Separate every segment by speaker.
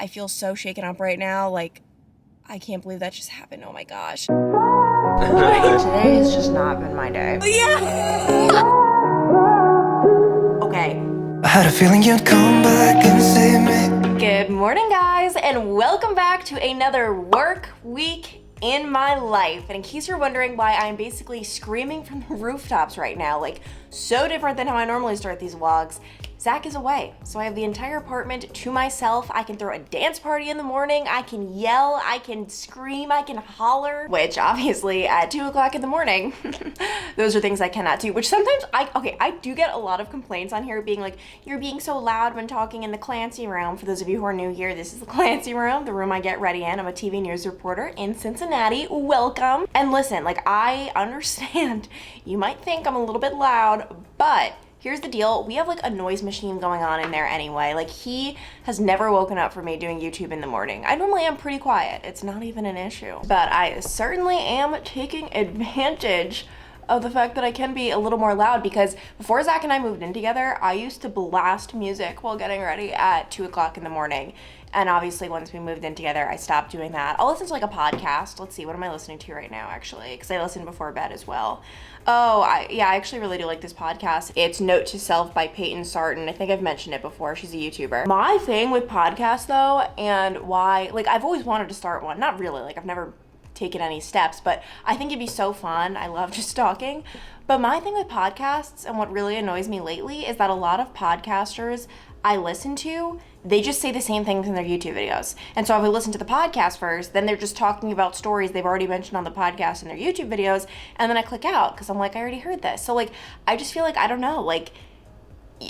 Speaker 1: I feel so shaken up right now. Like, I can't believe that just happened. Oh my gosh.
Speaker 2: Today has just not been my day.
Speaker 1: Yeah. Okay.
Speaker 3: I had a feeling you'd come back and save me.
Speaker 1: Good morning, guys, and welcome back to another work week in my life. And in case you're wondering why I'm basically screaming from the rooftops right now, like so different than how I normally start these vlogs, Zach is away. So I have the entire apartment to myself. I can throw a dance party in the morning. I can yell, I can scream, I can holler, which obviously at 2 o'clock in the morning, those are things I cannot do, which sometimes I do get a lot of complaints on here being like, you're being so loud when talking in the Clancy room. For those of you who are new here, this is the Clancy room, the room I get ready in. I'm a TV news reporter in Cincinnati. Welcome. And listen, like, I understand you might think I'm a little bit loud, but here's the deal. We have like a noise machine going on in there anyway. Like, he has never woken up for me doing YouTube in the morning. I normally am pretty quiet. It's not even an issue. But I certainly am taking advantage of the fact that I can be a little more loud, because before Zach and I moved in together, I used to blast music while getting ready at 2 o'clock in the morning. And obviously once we moved in together, I stopped doing that. I'll listen to like a podcast. Let's see, what am I listening to right now, actually? Because I listen before bed as well. Oh, I actually really do like this podcast. It's Note to Self by Peyton Sarton. I think I've mentioned it before. She's a YouTuber. My thing with podcasts though, and why, like, I've always wanted to start one. Not really, like, I've never taken any steps, but I think it'd be so fun. I love just talking. But my thing with podcasts, and what really annoys me lately, is that a lot of podcasters I listen to, they just say the same things in their YouTube videos. And so if I listen to the podcast first, then they're just talking about stories they've already mentioned on the podcast in their YouTube videos, and then I click out because I'm like, I already heard this. So like, I just feel like, I don't know, like,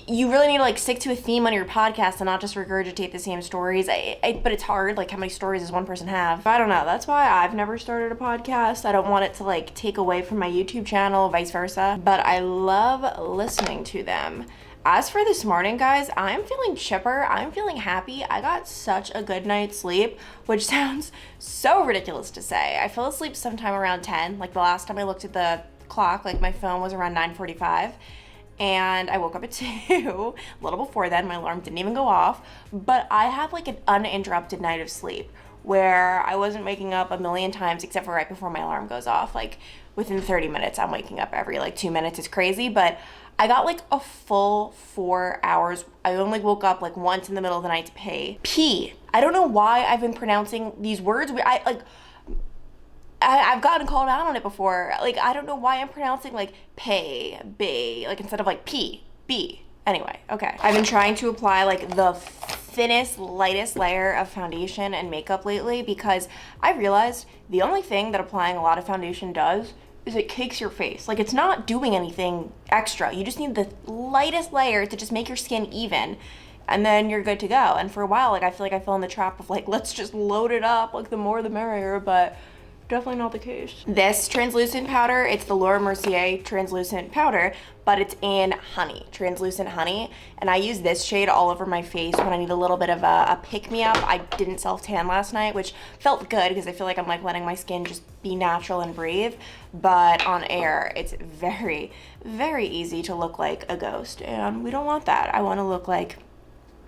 Speaker 1: you really need to like stick to a theme on your podcast and not just regurgitate the same stories. But it's hard. Like, how many stories does one person have? I don't know. That's why I've never started a podcast. I don't want it to like take away from my YouTube channel, vice versa. But I love listening to them. As for this morning, guys, I'm feeling chipper. I'm feeling happy. I got such a good night's sleep, which sounds so ridiculous to say. I fell asleep sometime around 10. Like, the last time I looked at the clock, like, my phone was around 9:45. And I woke up at 2, a little before then. My alarm didn't even go off. But I have like an uninterrupted night of sleep where I wasn't waking up a million times except for right before my alarm goes off. Like, within 30 minutes, I'm waking up every like 2 minutes. It's crazy, but I got like a full 4 hours. I only woke up like once in the middle of the night to pee. I don't know why I've been pronouncing these words. I've gotten called out on it before. Like, I don't know why I'm pronouncing like pay, bay, like instead of like p, b. Anyway, okay. I've been trying to apply like the thinnest, lightest layer of foundation and makeup lately, because I realized the only thing that applying a lot of foundation does is it cakes your face. Like, it's not doing anything extra. You just need the lightest layer to just make your skin even, and then you're good to go. And for a while, like, I feel like I fell in the trap of like, let's just load it up, like the more the merrier, but definitely not the case. This translucent powder, it's the Laura Mercier translucent powder, but it's in honey, translucent honey. And I use this shade all over my face when I need a little bit of a pick-me-up. I didn't self-tan last night, which felt good because I feel like I'm like letting my skin just be natural and breathe. But on air, it's very, very easy to look like a ghost, and we don't want that. I want to look like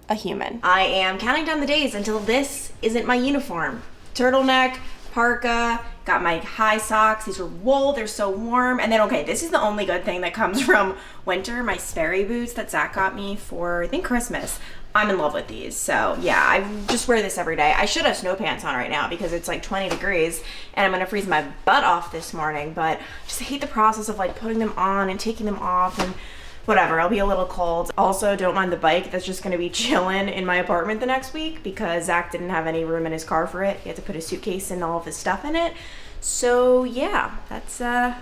Speaker 1: a human. I am counting down the days until this isn't my uniform. Turtleneck, parka, got my high socks. These are wool, they're so warm. And then, okay, this is the only good thing that comes from winter, my Sperry boots that Zach got me for, I think, Christmas. I'm in love with these. So yeah, I just wear this every day. I should have snow pants on right now because it's like 20 degrees and I'm gonna freeze my butt off this morning, but I just hate the process of like putting them on and taking them off and whatever. I'll be a little cold. Also, don't mind the bike that's just gonna be chilling in my apartment the next week because Zach didn't have any room in his car for it. He had to put his suitcase and all of his stuff in it. So yeah, that's a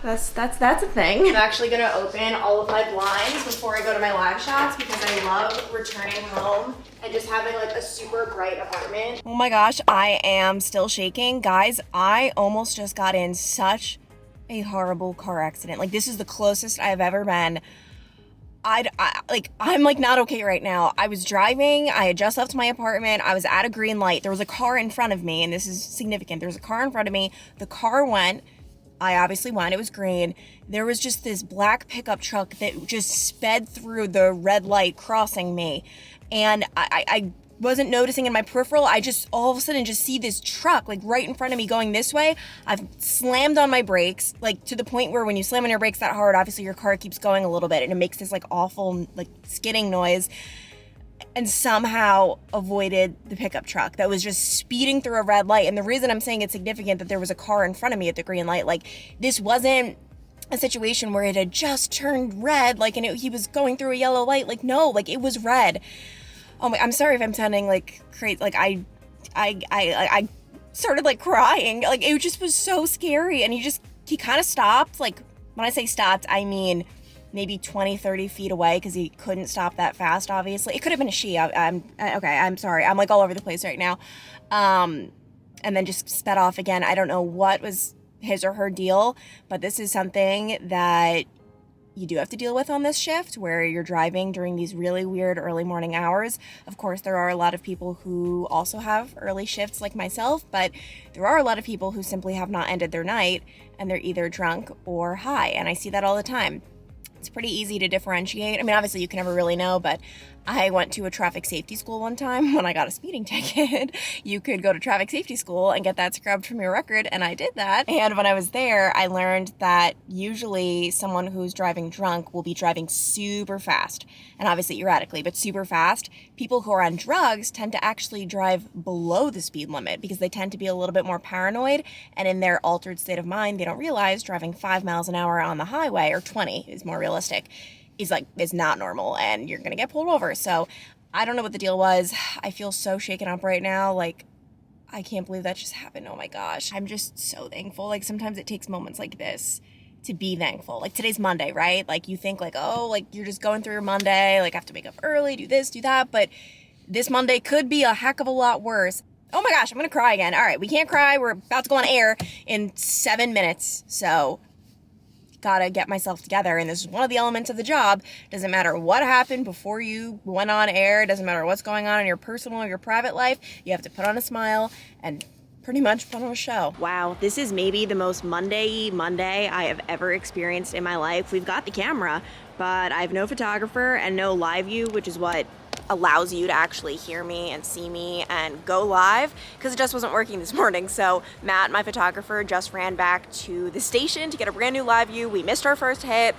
Speaker 1: thing. I'm actually gonna open all of my blinds before I go to my live shots because I love returning home and just having like a super bright apartment. Oh my gosh, I am still shaking. Guys, I almost just got in such a horrible car accident. Like, this is the closest I've ever been. I'm like not okay right now. I was driving, I had just left my apartment, I was at a green light, there was a car in front of me, and this is significant, there was a car in front of me, the car went, I obviously went, it was green, there was just this black pickup truck that just sped through the red light crossing me, and I wasn't noticing in my peripheral. I just all of a sudden just see this truck like right in front of me going this way. I've slammed on my brakes, like to the point where when you slam on your brakes that hard, obviously your car keeps going a little bit and it makes this like awful like skidding noise, and somehow avoided the pickup truck that was just speeding through a red light. And the reason I'm saying it's significant that there was a car in front of me at the green light, like this wasn't a situation where it had just turned red, like, and he was going through a yellow light. Like, no, like it was red. Oh my, I'm sorry if I'm sounding like crazy. Like I started like crying. Like it just was so scary. And he kind of stopped. Like when I say stopped, I mean maybe 20, 30 feet away, because he couldn't stop that fast, obviously. It could have been a she. I'm sorry. I'm like all over the place right now. And then just sped off again. I don't know what was his or her deal, but this is something that you do have to deal with on this shift, where you're driving during these really weird early morning hours. Of course, there are a lot of people who also have early shifts like myself, but there are a lot of people who simply have not ended their night and they're either drunk or high. And I see that all the time. It's pretty easy to differentiate. I mean, obviously you can never really know, but I went to a traffic safety school one time when I got a speeding ticket. You could go to traffic safety school and get that scrubbed from your record, and I did that. And when I was there, I learned that usually someone who's driving drunk will be driving super fast, and obviously erratically, but super fast. People who are on drugs tend to actually drive below the speed limit because they tend to be a little bit more paranoid, and in their altered state of mind, they don't realize driving 5 miles an hour on the highway, or 20 is more realistic, is not normal, and you're gonna get pulled over. So I don't know what the deal was. I feel so shaken up right now. Like, I can't believe that just happened. Oh my gosh. I'm just so thankful. Like, sometimes it takes moments like this to be thankful. Like, today's Monday, right? Like, you think like, oh, like you're just going through your Monday, like I have to wake up early, do this, do that. But this Monday could be a heck of a lot worse. Oh my gosh, I'm gonna cry again. All right, we can't cry. We're about to go on air in 7 minutes. So gotta get myself together, and this is one of the elements of the job. Doesn't matter what happened before you went on air, doesn't matter what's going on in your personal or your private life, you have to put on a smile and pretty much put on a show. Wow, this is maybe the most Monday I have ever experienced in my life. We've got the camera, but I have no photographer and no live view, which is what allows you to actually hear me and see me and go live, because it just wasn't working this morning. So Matt, my photographer, just ran back to the station to get a brand new live view. We missed our first hit.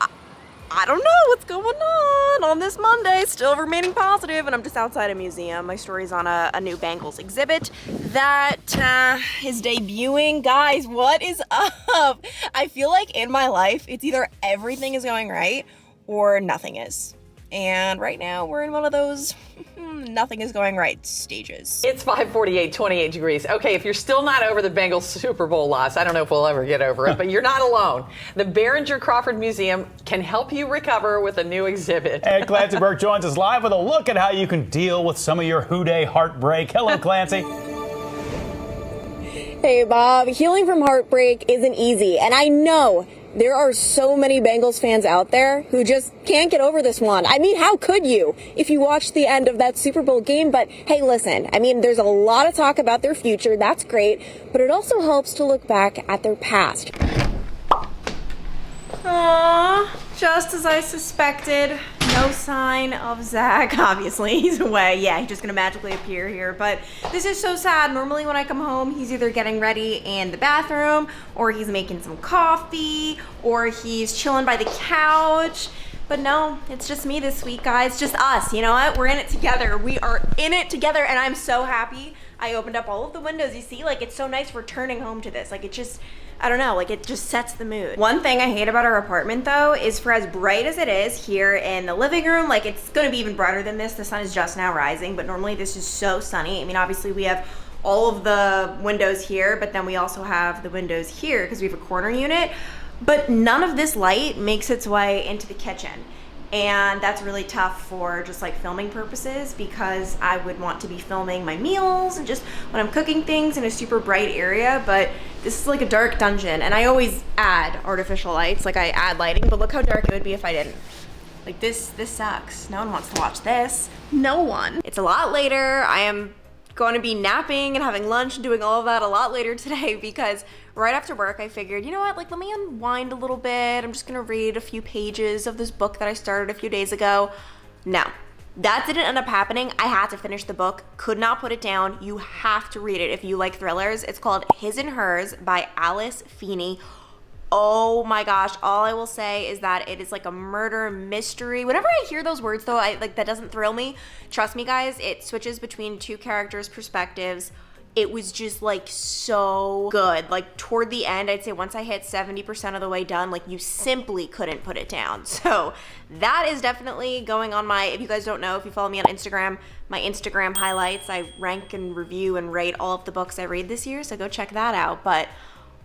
Speaker 1: I don't know what's going on this Monday, still remaining positive, and I'm just outside a museum. My story's on a new Bengals exhibit that is debuting. Guys, what is up? I feel like in my life, it's either everything is going right or nothing is. And right now, we're in one of those nothing is going right stages.
Speaker 4: It's 5:48, 28 degrees. Okay, if you're still not over the Bengals Super Bowl loss, I don't know if we'll ever get over it, but you're not alone. The Behringer Crawford Museum can help you recover with a new exhibit.
Speaker 5: And Clancy Burke joins us live with a look at how you can deal with some of your Houday heartbreak. Hello, Clancy.
Speaker 6: Hey, Bob. Healing from heartbreak isn't easy, and I know there are so many Bengals fans out there who just can't get over this one. I mean, how could you if you watched the end of that Super Bowl game? But hey, listen, I mean, there's a lot of talk about their future. That's great. But it also helps to look back at their past.
Speaker 1: Aww, just as I suspected. No sign of Zach. Obviously, he's away. Yeah, he's just gonna magically appear here. But this is so sad. Normally when I come home, he's either getting ready in the bathroom, or he's making some coffee, or he's chilling by the couch. But no, it's just me this week, guys. Just us. You know what? We're in it together. We are in it together, and I'm so happy. I opened up all of the windows. You see, like, it's so nice returning home to this. Like, it just, I don't know, like, it just sets the mood. One thing I hate about our apartment, though, is for as bright as it is here in the living room, like, it's gonna be even brighter than this. The sun is just now rising, but normally this is so sunny. I mean, obviously we have all of the windows here, but then we also have the windows here because we have a corner unit, but none of this light makes its way into the kitchen. And that's really tough for just like filming purposes, because I would want to be filming my meals and just when I'm cooking things in a super bright area. But this is like a dark dungeon, and I always add artificial lights, like I add lighting, but look how dark it would be if I didn't. Like this sucks. No one wants to watch this. No one. It's a lot later. I am going to be napping and having lunch and doing all of that a lot later today, because right after work I figured, you know what, like, let me unwind a little bit. I'm just gonna read a few pages of this book that I started a few days ago. No, That didn't end up happening. I had to finish the book, could not put it down. You have to read it if you like thrillers. It's called His and Hers by Alice Feeney. Oh my gosh, all I will say is that it is like a murder mystery. Whenever I hear those words though, that doesn't thrill me. Trust me guys, it switches between two characters' perspectives. It was just like so good. Like toward the end, I'd say once I hit 70% of the way done, like you simply couldn't put it down. So that is definitely going on my, if you guys don't know, if you follow me on Instagram, my Instagram highlights, I rank and review and rate all of the books I read this year. So go check that out. But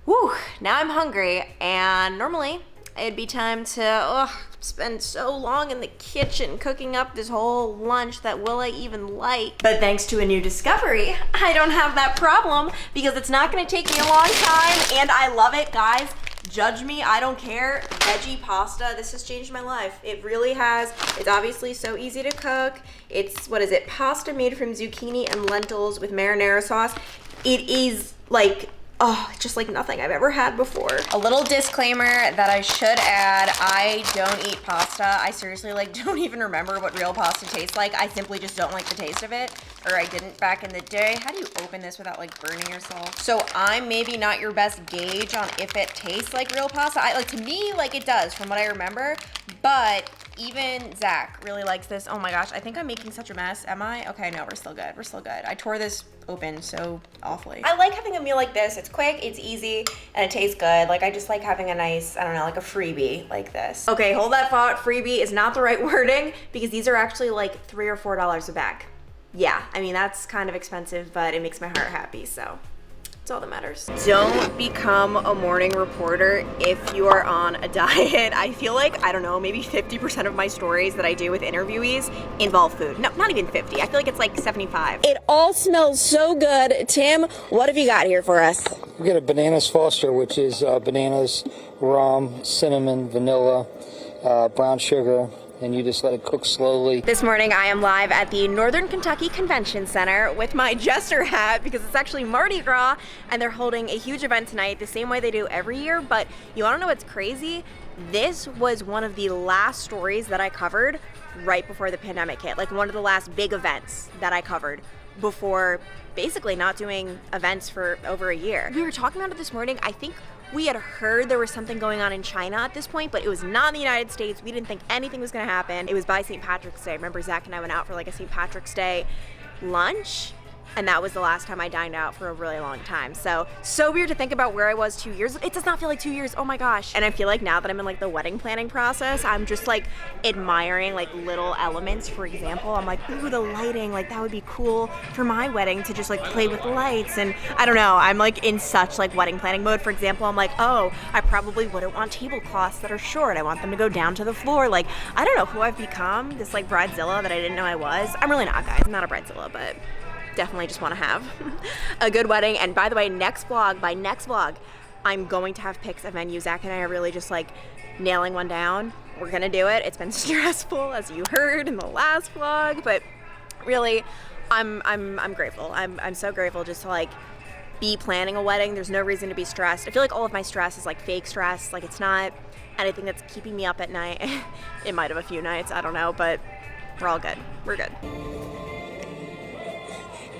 Speaker 1: whew, now I'm hungry, and normally it'd be time to spend so long in the kitchen cooking up this whole lunch that will I even like? But thanks to a new discovery, I don't have that problem because it's not gonna take me a long time and I love it, guys. Judge me, I don't care. Veggie pasta, this has changed my life. It really has. It's obviously so easy to cook. It's, what is it? Pasta made from zucchini and lentils with marinara sauce. It is like, oh, just like nothing I've ever had before. A little disclaimer that I should add, I don't eat pasta. I seriously don't even remember what real pasta tastes like. I simply just don't like the taste of it, or I didn't back in the day. How do you open this without burning yourself? So I'm maybe not your best gauge on if it tastes like real pasta. To me, it does from what I remember, but even Zach really likes this. Oh my gosh, I think I'm making such a mess. Am I? Okay, no, we're still good. We're still good. I tore this open so awfully. I like having a meal like this. It's quick, it's easy, and it tastes good. I just like having a nice, I don't know, a freebie like this. Okay, hold that thought. Freebie is not the right wording because these are actually $3 or $4 a bag. Yeah, I mean, that's kind of expensive, but it makes my heart happy, so that's all that matters. Don't become a morning reporter if you are on a diet. I feel I don't know, maybe 50% of my stories that I do with interviewees involve food. No, not even 50. I feel it's 75.
Speaker 6: It all smells so good. Tim, what have you got here for us?
Speaker 7: We got a bananas Foster, which is bananas, rum, cinnamon, vanilla, brown sugar, and you just let it cook slowly.
Speaker 1: This morning I am live at the Northern Kentucky Convention Center with my jester hat because it's actually Mardi Gras and they're holding a huge event tonight the same way they do every year. But you wanna know what's crazy? This was one of the last stories that I covered right before the pandemic hit. One of the last big events that I covered before basically not doing events for over a year. We were talking about it this morning. I think we had heard there was something going on in China at this point, but it was not in the United States. We didn't think anything was gonna happen. It was by St. Patrick's Day. I remember Zach and I went out for a St. Patrick's Day lunch, and that was the last time I dined out for a really long time. So weird to think about where I was 2 years. It does not feel like 2 years, oh my gosh. And I feel now that I'm in the wedding planning process, I'm just admiring little elements. For example, I'm ooh, the lighting, that would be cool for my wedding to just play with lights. And I don't know, I'm in such wedding planning mode. For example, I'm oh, I probably wouldn't want tablecloths that are short. I want them to go down to the floor. I don't know who I've become, this bridezilla that I didn't know I was. I'm really not, guys. I'm not a bridezilla, but definitely just want to have a good wedding. And by the way, by next vlog, I'm going to have pics of venues. Zach and I are really just nailing one down. We're gonna do it. It's been stressful, as you heard in the last vlog, but really, I'm grateful. I'm so grateful just to be planning a wedding. There's no reason to be stressed. I feel all of my stress is fake stress. It's not anything that's keeping me up at night. It might have a few nights, I don't know, but we're all good. We're good.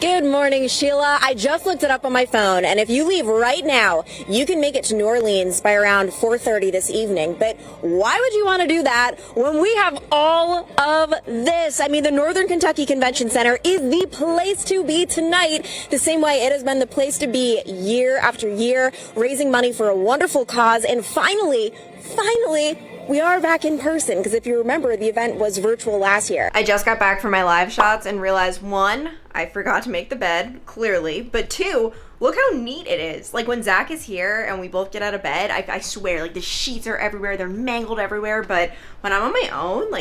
Speaker 6: Good morning, Sheila. I just looked it up on my phone, and if you leave right now, you can make it to New Orleans by around 4:30 this evening. But why would you want to do that when we have all of this? I mean, the Northern Kentucky Convention Center is the place to be tonight, the same way it has been the place to be year after year, raising money for a wonderful cause. And finally, we are back in person, because if you remember, the event was virtual last year.
Speaker 1: I just got back from my live shots and realized, one, I forgot to make the bed, clearly, but two, look how neat it is. When Zach is here and we both get out of bed, I swear, the sheets are everywhere, they're mangled everywhere, but when I'm on my own,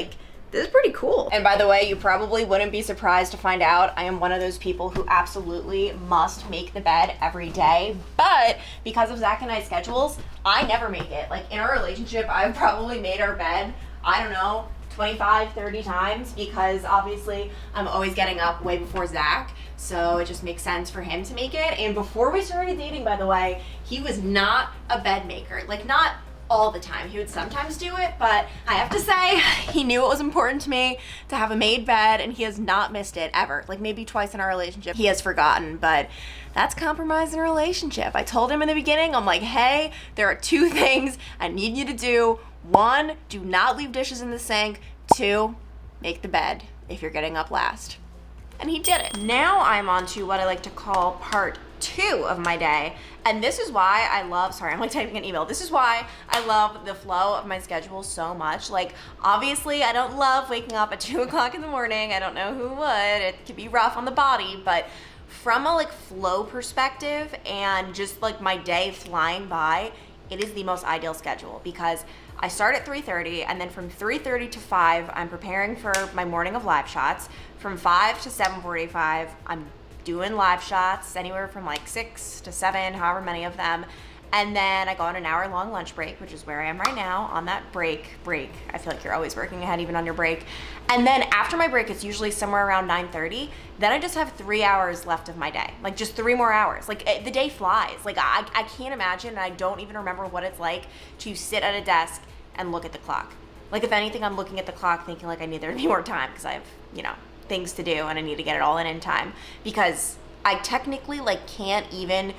Speaker 1: this is pretty cool. And by the way, you probably wouldn't be surprised to find out I am one of those people who absolutely must make the bed every day. But because of Zach and I's schedules, I never make it. In our relationship, I've probably made our bed, I don't know, 25, 30 times, because obviously I'm always getting up way before Zach. So it just makes sense for him to make it. And before we started dating, by the way, he was not a bed maker. Not all the time. He would sometimes do it, but I have to say, he knew it was important to me to have a made bed, and he has not missed it ever. Like maybe twice in our relationship, he has forgotten, but that's compromise in a relationship. I told him in the beginning, I'm like, hey, there are 2 things I need you to do. 1, do not leave dishes in the sink. 2, make the bed if you're getting up last. And he did it. Now I'm on to what I like to call part 2 of my day. And this is why I love, sorry, I'm like typing an email. This is why I love the flow of my schedule so much. Like, obviously I don't love waking up at 2 o'clock in the morning. I don't know who would. It could be rough on the body, but from a like flow perspective and just like my day flying by, it is the most ideal schedule because I start at 3:30 and then from 3:30 to 5, I'm preparing for my morning of live shots. From 5 to 7:45, I'm doing live shots anywhere from like 6 to 7, however many of them. And then I go on an hour-long lunch break, which is where I am right now on that break. I feel like you're always working ahead even on your break. And then after my break, it's usually somewhere around 9:30. Then I just have 3 hours left of my day, like just 3 more hours. Like the day flies. Like I can't imagine, and I don't even remember what it's like to sit at a desk and look at the clock. Like if anything, I'm looking at the clock thinking like I need there to be more time because I have, things to do and I need to get it all in time because I technically like can't even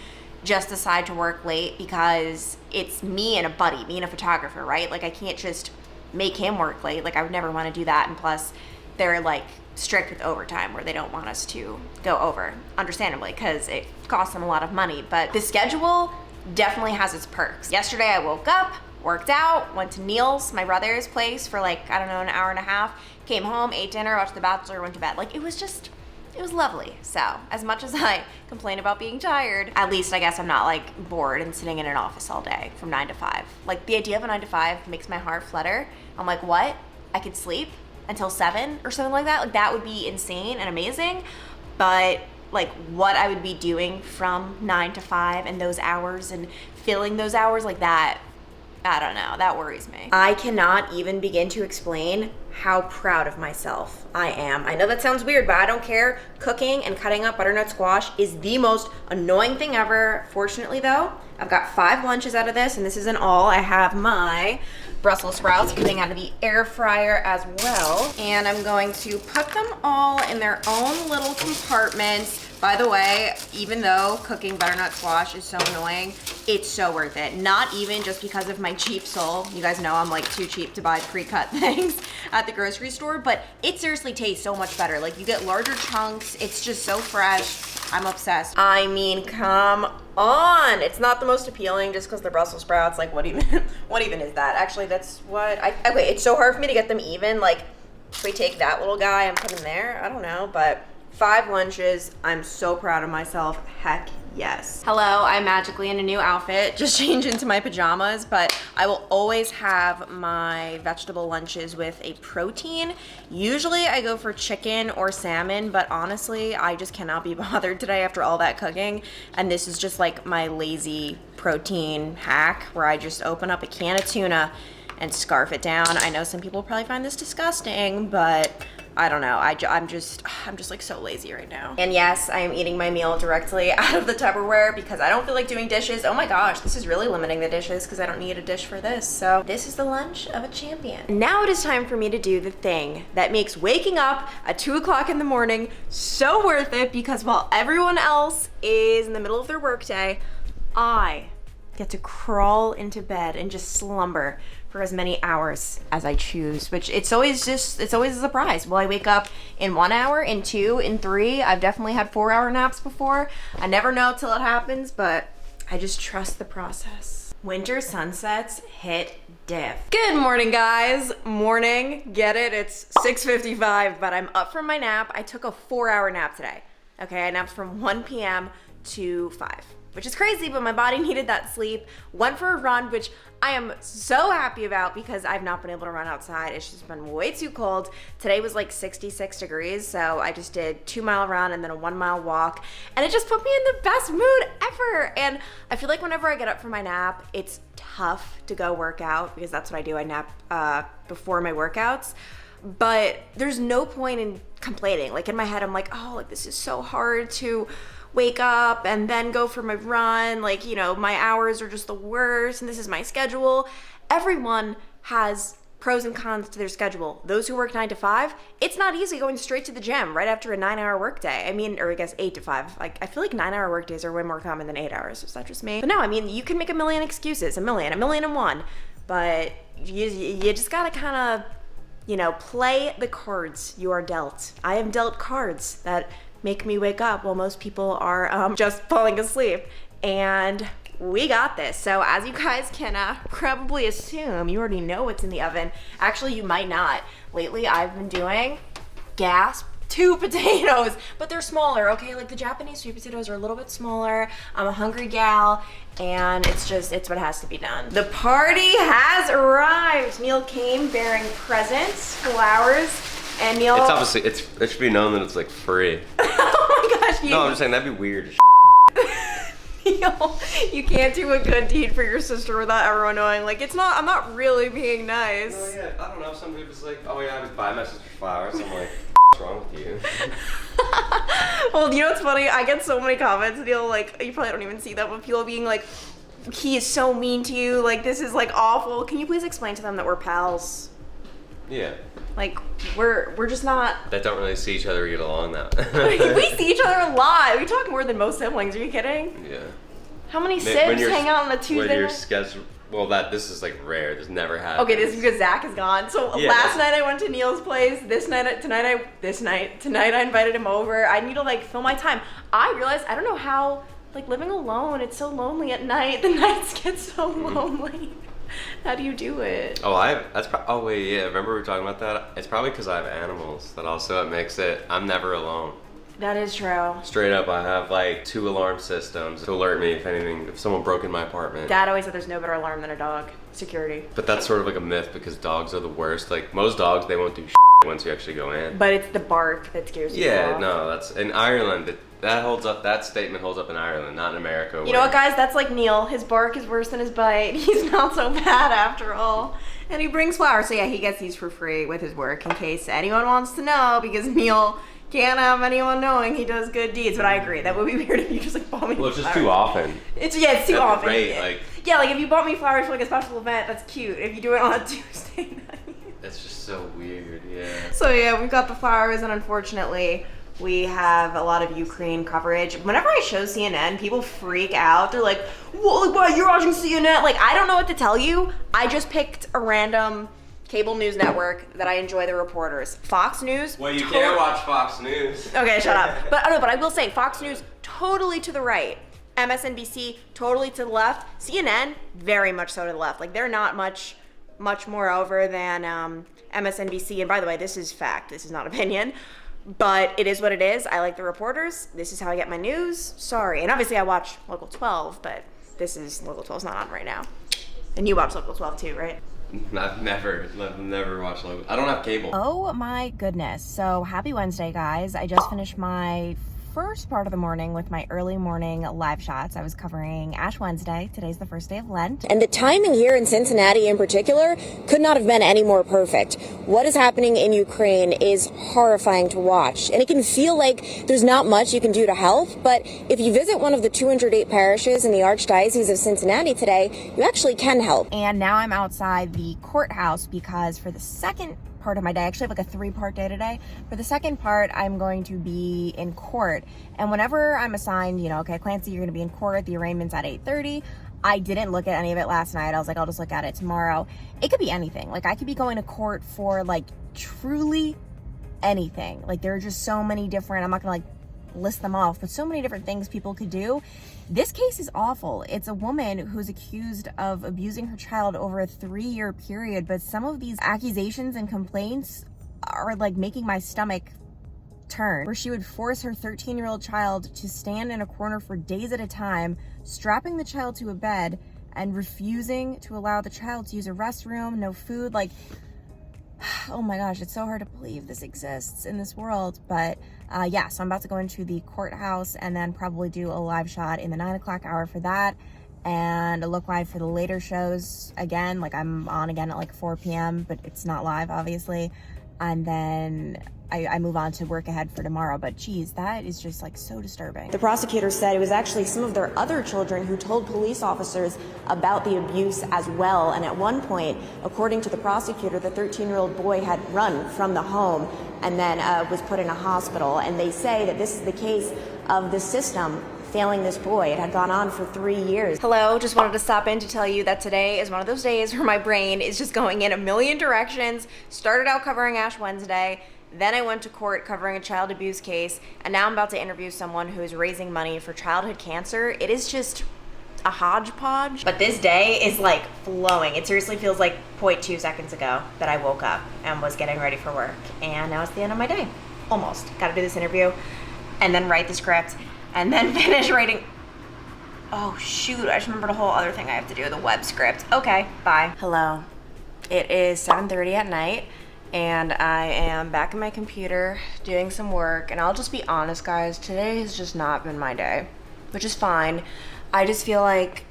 Speaker 1: just decide to work late because it's me and a buddy, me and a photographer, right? Like I can't just make him work late. Like I would never want to do that. And plus they're like strict with overtime where they don't want us to go over, understandably, because it costs them a lot of money. But the schedule definitely has its perks. Yesterday I woke up, worked out, went to Neil's, my brother's place for like, I don't know, an hour and a half, came home, ate dinner, watched The Bachelor, went to bed. Like it was lovely. So as much as I complain about being tired, at least I guess I'm not like bored and sitting in an office all day from 9 to 5. Like the idea of a 9 to 5 makes my heart flutter. I'm like, what? I could sleep until 7 or something like that? Like that would be insane and amazing. But like what I would be doing from 9 to 5 and those hours and filling those hours like that, I don't know, that worries me. I cannot even begin to explain how proud of myself I am. I know that sounds weird, but I don't care. Cooking and cutting up butternut squash is the most annoying thing ever. Fortunately though, I've got 5 lunches out of this, and this isn't all. I have my Brussels sprouts coming out of the air fryer as well. And I'm going to put them all in their own little compartments. By the way, even though cooking butternut squash is so annoying, it's so worth it. Not even just because of my cheap soul. You guys know I'm like too cheap to buy pre-cut things at the grocery store, but it seriously tastes so much better. Like you get larger chunks. It's just so fresh. I'm obsessed. I mean, come on. It's not the most appealing just because the Brussels sprouts, like what even is that? Actually, that's what okay, it's so hard for me to get them even. Like if we take that little guy and put him there, I don't know, but 5 lunches. I'm so proud of myself. Heck yes. Hello, I'm magically in a new outfit. Just changed into my pajamas, but I will always have my vegetable lunches with a protein. Usually I go for chicken or salmon, but honestly, I just cannot be bothered today after all that cooking. And this is just like my lazy protein hack where I just open up a can of tuna and scarf it down. I know some people probably find this disgusting, but I don't know. I'm just like so lazy right now. And yes, I am eating my meal directly out of the Tupperware because I don't feel like doing dishes. Oh my gosh, this is really limiting the dishes because I don't need a dish for this. So this is the lunch of a champion. Now it is time for me to do the thing that makes waking up at 2 o'clock in the morning so worth it, because while everyone else is in the middle of their workday, I get to crawl into bed and just slumber for as many hours as I choose, which it's always a surprise. Will I wake up in 1 hour, in 2, in 3? I've definitely had 4-hour naps before. I never know till it happens, but I just trust the process. Winter sunsets hit diff. Good morning, guys. Morning, get it? It's 6:55, but I'm up from my nap. I took a 4-hour nap today. Okay, I napped from 1 p.m. to 5. Which is crazy, but my body needed that sleep. Went for a run, which I am so happy about because I've not been able to run outside. It's just been way too cold. Today was like 66 degrees, so I just did 2-mile run and then a 1-mile walk, and it just put me in the best mood ever. And I feel like whenever I get up from my nap, it's tough to go work out because that's what I do. I nap before my workouts. But there's no point in complaining. Like in my head, I'm like, oh, like this is so hard to wake up and then go for my run. Like, you know, my hours are just the worst and this is my schedule. Everyone has pros and cons to their schedule. Those who work 9 to 5, it's not easy going straight to the gym right after a 9-hour workday. I mean, or I guess 8 to 5. Like, I feel like 9-hour workdays are way more common than 8 hours. Is that just me? But no, I mean, you can make a million excuses, a million and one. But you just gotta kind of, you know, play the cards you are dealt. I am dealt cards that make me wake up while most people are just falling asleep. And we got this. So as you guys can probably assume, you already know what's in the oven. Actually, you might not. Lately, I've been doing, gasp, 2 potatoes, but they're smaller, okay? Like the Japanese sweet potatoes are a little bit smaller. I'm a hungry gal, and it's what has to be done. The party has arrived. Neil came bearing presents, flowers, and Neil...
Speaker 8: It's obviously, it should be known that it's like free.
Speaker 1: Oh my gosh.
Speaker 8: No, I'm just saying that'd be weird.
Speaker 1: You can't do a good deed for your sister without everyone knowing. Like, I'm not really being nice.
Speaker 8: Oh yeah, I don't know. Some people's like, oh yeah, I was buying my sister flowers. I'm like, what's wrong with you?
Speaker 1: Well, you know what's funny? I get so many comments, Neil, like, you probably don't even see that, but people being like, he is so mean to you. Like, this is like awful. Can you please explain to them that we're pals?
Speaker 8: Yeah.
Speaker 1: Like, we're just not...
Speaker 8: That don't really see each other get along that.
Speaker 1: We see each other a lot. We talk more than most siblings. Are you kidding?
Speaker 8: Yeah.
Speaker 1: How many sibs hang out on a Tuesday?
Speaker 8: When your schedule... Well, this is like rare. This never happens.
Speaker 1: Okay, this is because Zach is gone. So
Speaker 8: yeah,
Speaker 1: last night I went to Neil's place. Tonight I invited him over. I need to like fill my time. I realized I don't know how, like, living alone, it's so lonely at night. The nights get so lonely. How do you do it?
Speaker 8: Oh, oh wait, yeah. Remember we were talking about that? It's probably because I have animals. That also it makes it. I'm never alone.
Speaker 1: That is true.
Speaker 8: Straight up, I have like 2 alarm systems to alert me if someone broke in my apartment.
Speaker 1: Dad always said there's no better alarm than a dog. Security.
Speaker 8: But that's sort of like a myth because dogs are the worst. Like most dogs, they won't do once you actually go in.
Speaker 1: But it's the bark that scares you.
Speaker 8: Yeah, no, that's in Ireland. That holds up. That statement holds up in Ireland, not in America.
Speaker 1: You know what, guys? That's like Neil. His bark is worse than his bite. He's not so bad after all. And he brings flowers. So yeah, he gets these for free with his work in case anyone wants to know, because Neil can't have anyone knowing he does good deeds. But I agree, that would be weird if you just like bought me
Speaker 8: Well, it's just
Speaker 1: flowers.
Speaker 8: too often.
Speaker 1: It's too often.
Speaker 8: Rate,
Speaker 1: yeah, like if you bought me flowers for like a special event, that's cute. If you do it on a Tuesday night.
Speaker 8: That's just so weird, yeah.
Speaker 1: So yeah, we've got the flowers, and unfortunately, we have a lot of Ukraine coverage. Whenever I show CNN, people freak out. They're like, "Well, why you're watching CNN?" Like, I don't know what to tell you. I just picked a random cable news network that I enjoy the reporters. Fox News.
Speaker 8: Well, you can't watch Fox News.
Speaker 1: Okay, shut up. But I will say, Fox News totally to the right. MSNBC totally to the left. CNN very much so to the left. Like, they're not much more over than MSNBC. And by the way, this is fact. This is not opinion. But it is what it is. I like the reporters. This is how I get my news. Sorry. And obviously I watch Local 12, but Local 12's not on right now. And you watch Local 12 too, right?
Speaker 8: I've never watched Local. I don't have cable.
Speaker 2: Oh my goodness. So happy Wednesday, guys. I just finished my first part of the morning with my early morning live shots. I was covering Ash Wednesday. Today's the first day of Lent.
Speaker 6: And the timing here in Cincinnati in particular could not have been any more perfect. What is happening in Ukraine is horrifying to watch. And it can feel like there's not much you can do to help. But if you visit one of the 208 parishes in the Archdiocese of Cincinnati today, you actually can help.
Speaker 2: And now I'm outside the courthouse because for the second part of my day, I actually have like a 3-part day today. For the second part, I'm going to be in court. And whenever I'm assigned, okay, Clancy, you're going to be in court, the arraignment's at 8:30. I didn't look at any of it last night. I was like, I'll just look at it tomorrow. It could be anything. Like, I could be going to court for like truly anything. Like, there are just so many different, I'm not going to like list them off, but so many different things people could do. This case is awful. It's a woman who's accused of abusing her child over a 3-year period, but some of these accusations and complaints are like making my stomach turn, where she would force her 13-year-old child to stand in a corner for days at a time, strapping the child to a bed and refusing to allow the child to use a restroom, no food. Like, oh my gosh, it's so hard to believe this exists in this world. But yeah, so I'm about to go into the courthouse and then probably do a live shot in the 9 o'clock hour for that, and a look live for the later shows again. Like, I'm on again at like 4 p.m., but it's not live, obviously. And then I move on to work ahead for tomorrow. But geez, that is just like so disturbing.
Speaker 6: The prosecutor said it was actually some of their other children who told police officers about the abuse as well. And at one point, according to the prosecutor, the 13-year-old boy had run from the home and then was put in a hospital. And they say that this is the case of the system failing this boy. It had gone on for 3 years.
Speaker 1: Hello, just wanted to stop in to tell you that today is one of those days where my brain is just going in a million directions. Started out covering Ash Wednesday, then I went to court covering a child abuse case, and now I'm about to interview someone who is raising money for childhood cancer. It is just a hodgepodge. But this day is like flowing. It seriously feels like 0.2 seconds ago that I woke up and was getting ready for work. And now it's the end of my day. Almost. Gotta do this interview and then write the script and then finish writing. Oh shoot, I just remembered a whole other thing I have to do, the web script. Okay, bye. Hello. It is 7:30 at night and I am back at my computer doing some work, and I'll just be honest guys, today has just not been my day, which is fine. I just feel like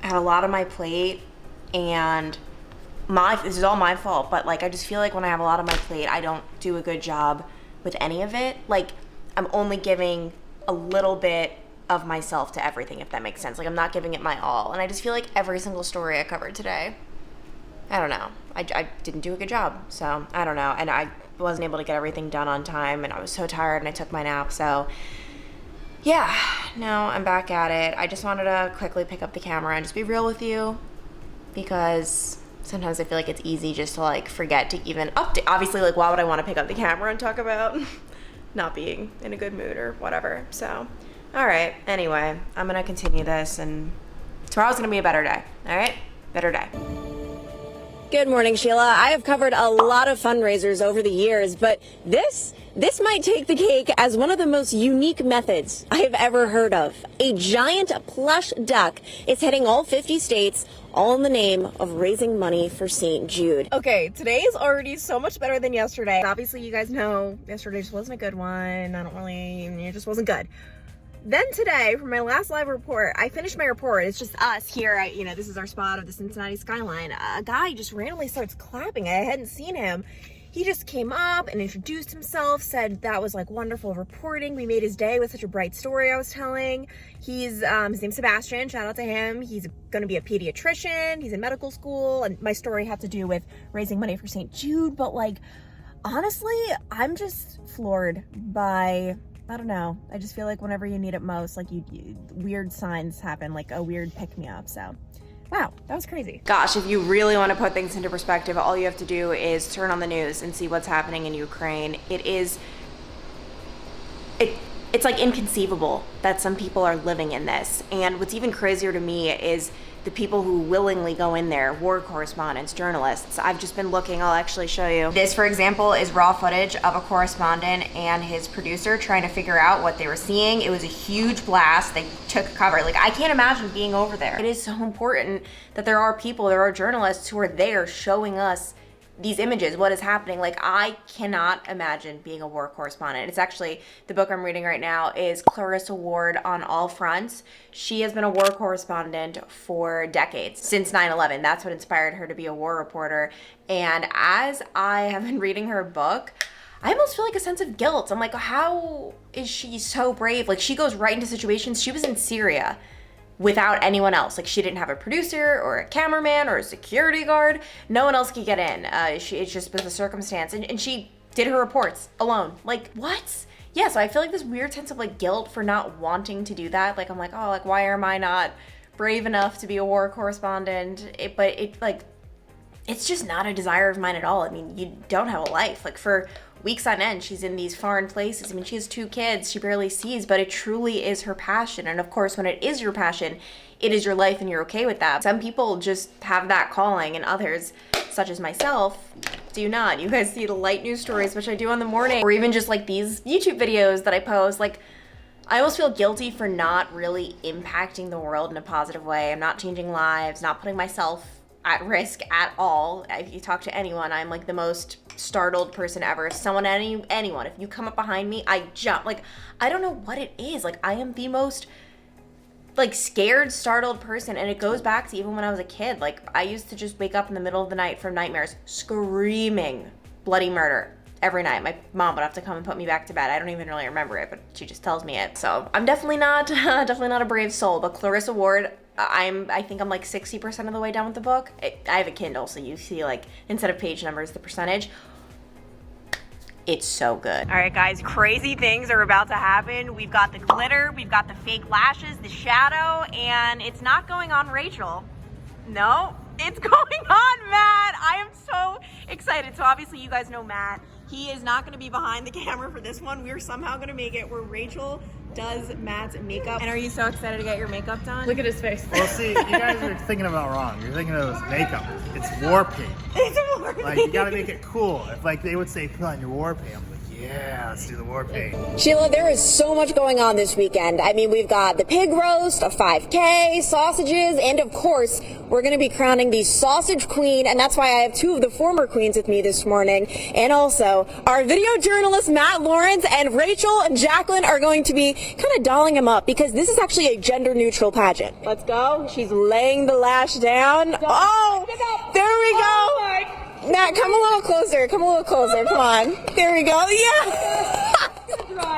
Speaker 1: I had a lot on my plate, and this is all my fault, but like I just feel like when I have a lot on my plate, I don't do a good job with any of it. Like I'm only giving a little bit of myself to everything, if that makes sense. Like I'm not giving it my all, and I just feel like every single story I covered today, I don't know, I didn't do a good job, so I don't know, and I wasn't able to get everything done on time, and I was so tired, and I took my nap, so yeah, now I'm back at it. I just wanted to quickly pick up the camera and just be real with you, because sometimes I feel like it's easy just to like forget to even update. Obviously, like why would I want to pick up the camera and talk about not being in a good mood or whatever, so all right, anyway, I'm gonna continue this, and tomorrow's gonna be a better day, all right? Better day.
Speaker 6: Good morning, Sheila. I have covered a lot of fundraisers over the years, but this might take the cake as one of the most unique methods I have ever heard of. A giant plush duck is hitting all 50 states, all in the name of raising money for St. Jude.
Speaker 2: Okay, today is already so much better than yesterday. Obviously, you guys know yesterday just wasn't a good one. It just wasn't good. Then today, for my last live report, I finished my report. It's just us here. This is our spot of the Cincinnati skyline. A guy just randomly starts clapping. I hadn't seen him. He just came up and introduced himself, said that was like wonderful reporting. We made his day with such a bright story I was telling. His name's Sebastian. Shout out to him. He's going to be a pediatrician. He's in medical school. And my story had to do with raising money for St. Jude. But like, honestly, I'm just floored by, I don't know. I just feel like whenever you need it most, like weird signs happen, like a weird pick-me-up. So, wow, that was crazy.
Speaker 1: Gosh, if you really want to put things into perspective, all you have to do is turn on the news and see what's happening in Ukraine. It's like inconceivable that some people are living in this. And what's even crazier to me is the people who willingly go in there, war correspondents, journalists. I've just been looking, I'll actually show you. This, for example, is raw footage of a correspondent and his producer trying to figure out what they were seeing. It was a huge blast. They took cover. Like, I can't imagine being over there. It is so important that there are journalists who are there showing us these images, what is happening. Like, I cannot imagine being a war correspondent. It's actually, the book I'm reading right now is Clarissa Ward on All Fronts. She has been a war correspondent for decades, since 9/11. That's what inspired her to be a war reporter. And as I have been reading her book, I almost feel like a sense of guilt. I'm like, how is she so brave? Like, she goes right into situations. She was in Syria without anyone else. Like, she didn't have a producer or a cameraman or a security guard. No one else could get in. It just was a circumstance. And she did her reports alone. Like, what? Yeah, so I feel like this weird sense of like guilt for not wanting to do that. Like, I'm like, oh, like, why am I not brave enough to be a war correspondent? But it's just not a desire of mine at all. I mean, you don't have a life. Like, for weeks on end, she's in these foreign places. I mean, she has 2 kids she barely sees, but it truly is her passion. And of course, when it is your passion, it is your life and you're okay with that. Some people just have that calling, and others, such as myself, do not. You guys see the light news stories, which I do in the morning, or even just like these YouTube videos that I post. Like, I almost feel guilty for not really impacting the world in a positive way. I'm not changing lives, not putting myself at risk at all. If you talk to anyone, I'm like the most startled person ever. Anyone, if you come up behind me, I jump. Like, I don't know what it is. Like, I am the most like scared, startled person. And it goes back to even when I was a kid. Like, I used to just wake up in the middle of the night from nightmares screaming bloody murder every night. My mom would have to come and put me back to bed. I don't even really remember it, but she just tells me it. So I'm definitely not a brave soul. But Clarissa Ward, I think I'm like 60% of the way done with the book. I have a Kindle, so you see like instead of page numbers, the percentage. It's so good. All right, guys, crazy things are about to happen. We've got the glitter, we've got the fake lashes, the shadow, and it's not going on Rachel. No, it's going on Matt. I am so excited. So obviously you guys know Matt. He is not gonna be behind the camera for this one. We're somehow gonna make it where Rachel does Matt's makeup. And are you so excited to get your makeup done?
Speaker 9: Look at his face.
Speaker 10: Well, see, you guys are thinking about it wrong. You're thinking of makeup. It's war paint.
Speaker 1: It's war paint.
Speaker 10: Like, you gotta make it cool. If, like, they would say, put on your war paint, I'm like, yeah, let's do the war paint.
Speaker 6: Sheila, there is so much going on this weekend. I mean, we've got the pig roast, a 5K, sausages, and of course, we're going to be crowning the sausage queen, and that's why I have two of the former queens with me this morning. And also, our video journalist, Matt Lawrence, and Rachel and Jacqueline are going to be kind of dolling him up because this is actually a gender-neutral pageant. Let's go. She's laying the lash down. Oh, there we go. Matt, come a little closer. Come on. There we go. Yeah.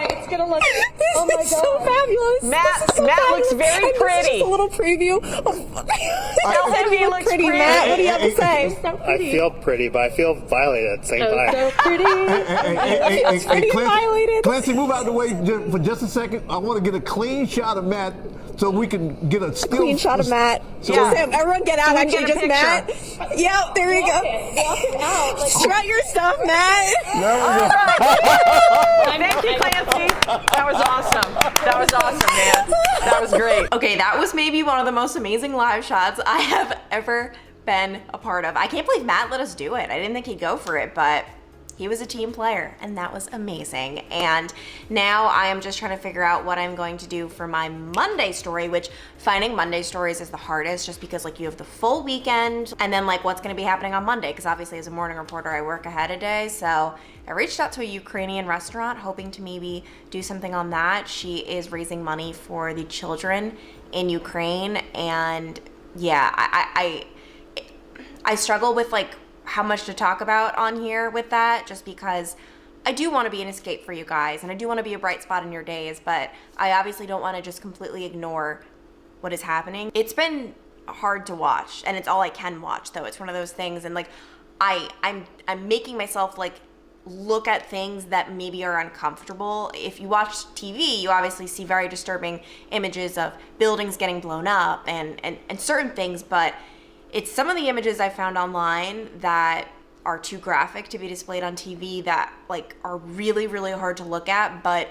Speaker 9: It's gonna look.
Speaker 6: This is so fabulous.
Speaker 4: Matt looks very pretty.
Speaker 6: Just a little preview.
Speaker 4: Tell him he looks pretty.
Speaker 6: Matt, what do you have to say?
Speaker 10: I feel pretty, but I feel violated at the same time.
Speaker 6: So pretty.
Speaker 11: Hey,
Speaker 6: violated.
Speaker 11: Clancy, move out the way for just a second. I want to get a clean shot of Matt so we can get a still
Speaker 6: Clean shot of Matt.
Speaker 11: So
Speaker 6: everyone get out.
Speaker 4: we
Speaker 6: Actually,
Speaker 4: get a
Speaker 6: just
Speaker 4: picture.
Speaker 6: Matt. Yep, there we go. Strut your stuff, Matt.
Speaker 4: Thank you, Clancy. That was awesome. Man. That was great.
Speaker 1: Okay, that was maybe one of the most amazing live shots I have ever been a part of. I can't believe Matt let us do it. I didn't think he'd go for it, but he was a team player, and that was amazing. And now I am just trying to figure out what I'm going to do for my Monday story, which finding Monday stories is the hardest just because like you have the full weekend and then like what's gonna be happening on Monday, because obviously as a morning reporter I work ahead a day. So I reached out to a Ukrainian restaurant hoping to maybe do something on that. She is raising money for the children in Ukraine, and yeah, I struggle with like how much to talk about on here with that, just because I do want to be an escape for you guys and I do want to be a bright spot in your days, but I obviously don't want to just completely ignore what is happening. It's been hard to watch, and it's all I can watch though. It's one of those things, and like I'm making myself like look at things that maybe are uncomfortable. If you watch TV, you obviously see very disturbing images of buildings getting blown up and certain things, but it's some of the images I found online that are too graphic to be displayed on TV that like are really, really hard to look at. But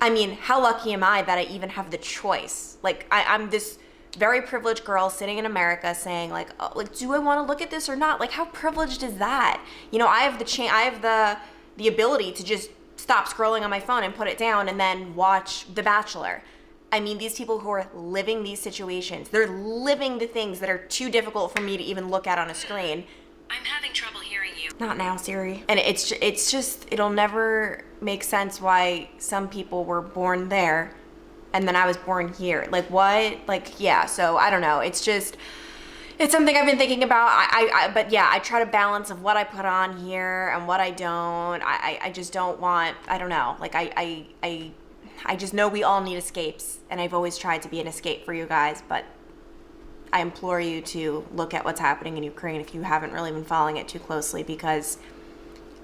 Speaker 1: I mean, how lucky am I that I even have the choice? Like I'm this very privileged girl sitting in America saying like, oh, like, do I want to look at this or not? Like, how privileged is that? You know, I have the ability to just stop scrolling on my phone and put it down and then watch The Bachelor. I mean, these people who are living these situations, they're living the things that are too difficult for me to even look at on a screen. I'm having trouble hearing you. Not now, Siri. And it's just, it'll never make sense why some people were born there and then I was born here. Like, what? Like, yeah, so I don't know. It's just, it's something I've been thinking about. But yeah, I try to balance of what I put on here and what I don't. I just don't want, I don't know. Like, I just know we all need escapes, and I've always tried to be an escape for you guys, but I implore you to look at what's happening in Ukraine if you haven't really been following it too closely, because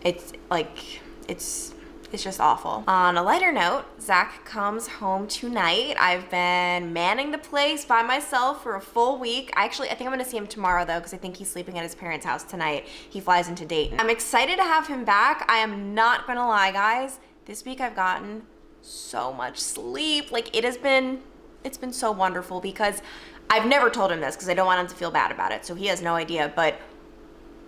Speaker 1: it's like, it's just awful. On a lighter note, Zach comes home tonight. I've been manning the place by myself for a full week. I think I'm gonna see him tomorrow though, because I think he's sleeping at his parents' house tonight. He flies into Dayton. I'm excited to have him back. I am not gonna lie, guys. This week I've gotten so much sleep. Like, it's been so wonderful, because I've never told him this because I don't want him to feel bad about it, so he has no idea, but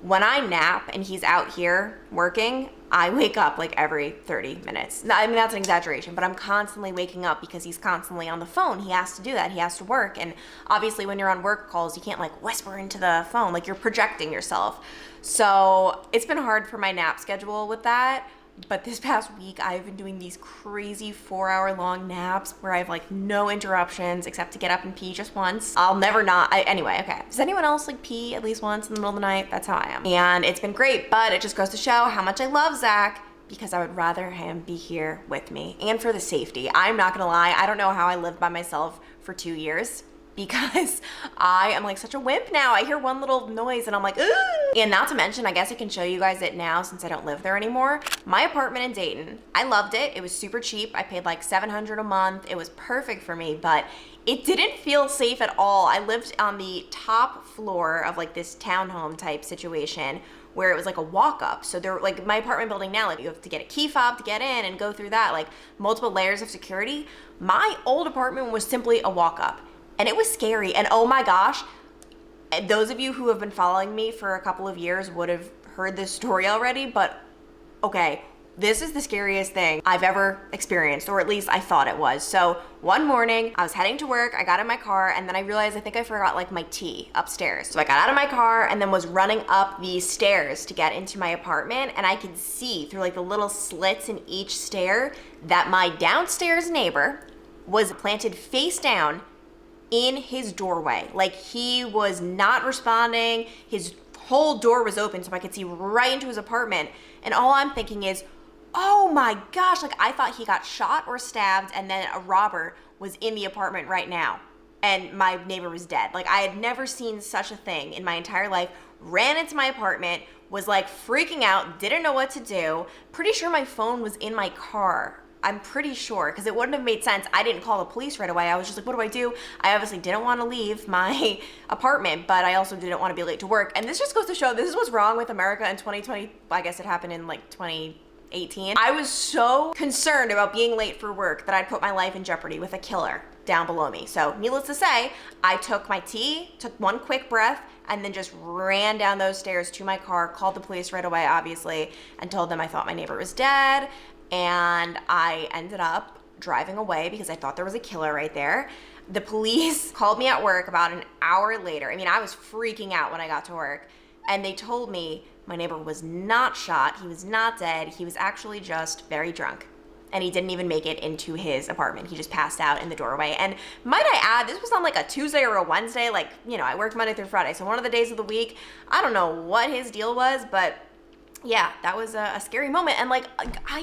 Speaker 1: when I nap and he's out here working, I wake up like every 30 minutes. I mean, that's an exaggeration, but I'm constantly waking up because he's constantly on the phone. He has to do that. He has to work. And obviously when you're on work calls, you can't like whisper into the phone, like you're projecting yourself. So it's been hard for my nap schedule with that. But this past week, I've been doing these crazy 4-hour-long naps where I have like no interruptions except to get up and pee just once. I'll never not. Anyway, okay. Does anyone else like pee at least once in the middle of the night? That's how I am. And it's been great, but it just goes to show how much I love Zach, because I would rather him be here with me and for the safety. I'm not gonna lie, I don't know how I lived by myself for 2 years, because I am like such a wimp now. I hear one little noise and I'm like, ugh! And not to mention, I guess I can show you guys it now since I don't live there anymore. My apartment in Dayton, I loved it. It was super cheap. I paid like $700 a month. It was perfect for me, but it didn't feel safe at all. I lived on the top floor of like this townhome type situation where it was like a walk up. So there, like my apartment building now, like you have to get a key fob to get in and go through that, like multiple layers of security. My old apartment was simply a walk up. And it was scary. And oh my gosh, those of you who have been following me for a couple of years would have heard this story already, but okay, this is the scariest thing I've ever experienced, or at least I thought it was. So one morning I was heading to work, I got in my car, and then I realized I think I forgot like my tea upstairs. So I got out of my car and then was running up these stairs to get into my apartment, and I could see through like the little slits in each stair that my downstairs neighbor was planted face down in his doorway. Like he was not responding. His whole door was open so I could see right into his apartment. And all I'm thinking is, oh my gosh, like I thought he got shot or stabbed and then a robber was in the apartment right now. And my neighbor was dead. Like I had never seen such a thing in my entire life. Ran into my apartment, was like freaking out, didn't know what to do. Pretty sure my phone was in my car. I'm pretty sure, because it wouldn't have made sense. I didn't call the police right away. I was just like, what do I do? I obviously didn't want to leave my apartment, but I also didn't want to be late to work. And this just goes to show this is what's wrong with America in 2020. I guess it happened in like 2018. I was so concerned about being late for work that I'd put my life in jeopardy with a killer down below me. So needless to say, I took my tea, took one quick breath, and then just ran down those stairs to my car, called the police right away, obviously, and told them I thought my neighbor was dead. And I ended up driving away because I thought there was a killer right there. The police called me at work about an hour later. I mean, I was freaking out when I got to work. And they told me my neighbor was not shot. He was not dead. He was actually just very drunk. And he didn't even make it into his apartment. He just passed out in the doorway. And might I add, this was on like a Tuesday or a Wednesday. Like, you know, I worked Monday through Friday. So one of the days of the week, I don't know what his deal was, but yeah, that was a scary moment. And like,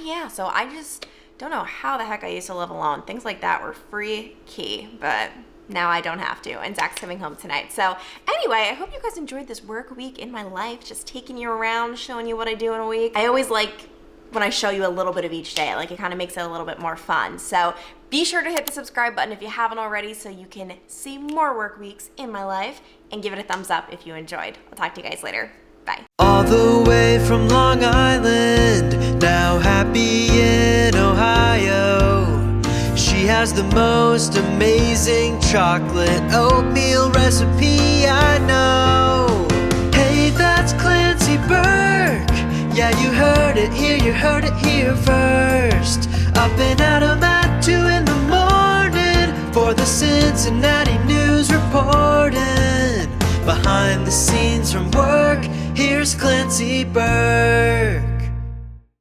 Speaker 1: yeah, so I just don't know how the heck I used to live alone. Things like that were freaky, but now I don't have to. And Zach's coming home tonight. So anyway, I hope you guys enjoyed this work week in my life, just taking you around, showing you what I do in a week. I always like when I show you a little bit of each day, like it kind of makes it a little bit more fun. So be sure to hit the subscribe button if you haven't already so you can see more work weeks in my life, and give it a thumbs up if you enjoyed. I'll talk to you guys later. Bye.
Speaker 3: All the way from Long Island, now happy in Ohio. She has the most amazing chocolate oatmeal recipe I know. Hey, that's Clancy Burke. Yeah, you heard it here first. Up and at 'em at 2 in the morning for the Cincinnati News reporting. Behind the scenes from work, here's Clancy Burke.